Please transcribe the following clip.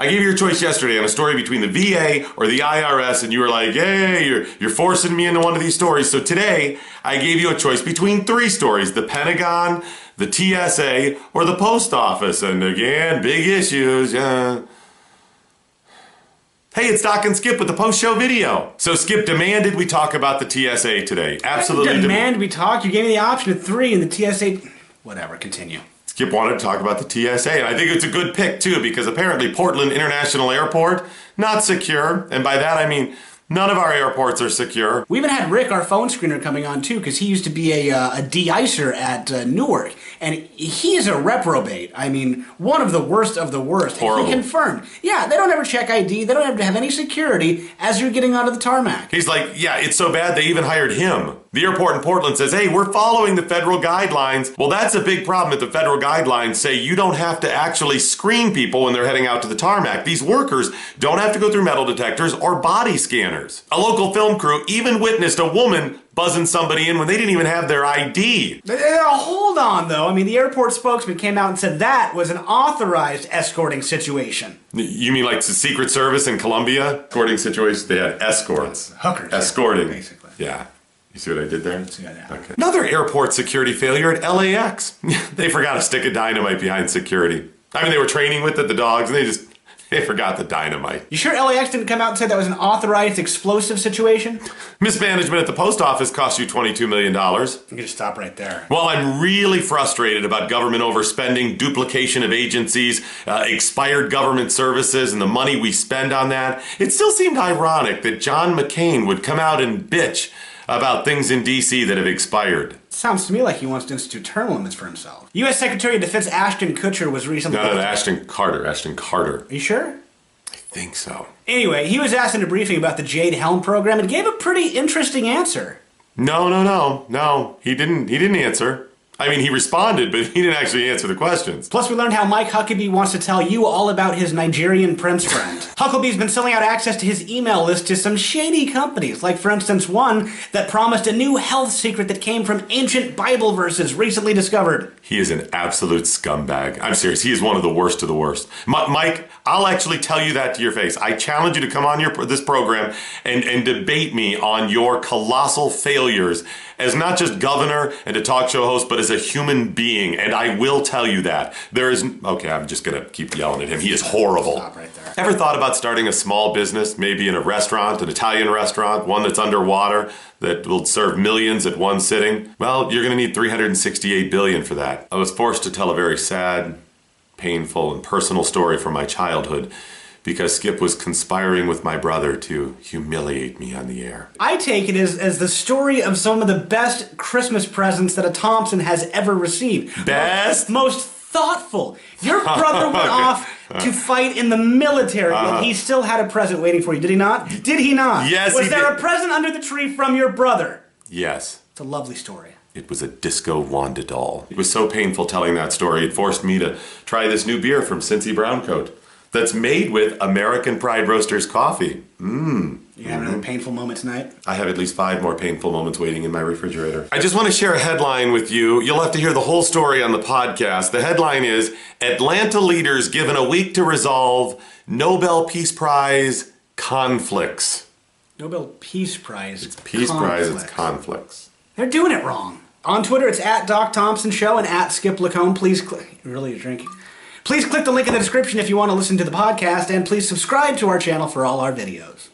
I gave you a choice yesterday on a story between the VA or the IRS, and you were like, "Yay, you're forcing me into one of these stories." So today, I gave you a choice between 3 stories: the Pentagon, the TSA, or the Post Office. And again, big issues. Hey, it's Doc and Skip with the post-show video. So Skip demanded we talk about the TSA today. Absolutely demand we talk? You gave me the option of 3 and the TSA... Whatever, continue. Skip wanted to talk about the TSA, and I think it's a good pick, too, because apparently Portland International Airport, not secure. And by that, I mean none of our airports are secure. We even had Rick, our phone screener, coming on, too, because he used to be a de-icer at Newark. And he is a reprobate. I mean, one of the worst of the worst. Horrible. He confirmed. Yeah, they don't ever check ID. They don't have to have any security as you're getting onto the tarmac. He's like, yeah, it's so bad they even hired him. The airport in Portland says, hey, we're following the federal guidelines. Well, that's a big problem if the federal guidelines say you don't have to actually screen people when they're heading out to the tarmac. These workers don't have to go through metal detectors or body scanners. A local film crew even witnessed a woman buzzing somebody in when they didn't even have their ID. Hold on, though. I mean, the airport spokesman came out and said that was an authorized escorting situation. You mean like the Secret Service in Colombia? Escorting situations, they had escorts. Hookers. Escorting. Basically. Yeah. You see what I did there? Yeah. Okay. Another airport security failure at LAX. They forgot a stick of dynamite behind security. I mean, they were training with it, the dogs, and they forgot the dynamite. You sure LAX didn't come out and say that was an authorized explosive situation? Mismanagement at the post office cost you $22 million. I'm going to stop right there. Well, I'm really frustrated about government overspending, duplication of agencies, expired government services, and the money we spend on that. It still seemed ironic that John McCain would come out and bitch about things in D.C. that have expired. Sounds to me like he wants to institute term limits for himself. U.S. Secretary of Defense Ashton Kutcher was recently... No, Ashton Carter. Are you sure? I think so. Anyway, he was asked in a briefing about the Jade Helm program and gave a pretty interesting answer. No. He didn't answer. I mean, he responded, but he didn't actually answer the questions. Plus, we learned how Mike Huckabee wants to tell you all about his Nigerian prince friend. Huckabee's been selling out access to his email list to some shady companies, like, for instance, one that promised a new health secret that came from ancient Bible verses recently discovered. He is an absolute scumbag. I'm serious. He is one of the worst of the worst. Mike, I'll actually tell you that to your face. I challenge you to come on this program and debate me on your colossal failures as not just governor and a talk show host, but as a human being. And I will tell you that. Okay, I'm just going to keep yelling at him. He is horrible. Stop right there. Ever thought about starting a small business, maybe in a restaurant, an Italian restaurant, one that's underwater, that will serve millions at one sitting? Well, you're going to need $368 billion for that. I was forced to tell a very sad, painful, and personal story from my childhood because Skip was conspiring with my brother to humiliate me on the air. I take it as the story of some of the best Christmas presents that a Thompson has ever received. Best? Most thoughtful. Your brother went off to fight in the military, and he still had a present waiting for you, did he not? Did he not? Yes, Was there a present under the tree from your brother? Yes. It's a lovely story. It was a disco Wanda doll. It was so painful telling that story, it forced me to try this new beer from Cincy Browncoat that's made with American Pride Roasters coffee. You have another painful moment tonight? I have at least 5 more painful moments waiting in my refrigerator. I just want to share a headline with you. You'll have to hear the whole story on the podcast. The headline is, Atlanta leaders given a week to resolve Nobel Peace Prize conflicts. Nobel Peace Prize. It's Peace Prize, it's conflicts. They're doing it wrong. On Twitter, it's at Doc Thompson Show and at Skip Lacombe. Please click. Really, you're drinking? Please click the link in the description if you want to listen to the podcast, and please subscribe to our channel for all our videos.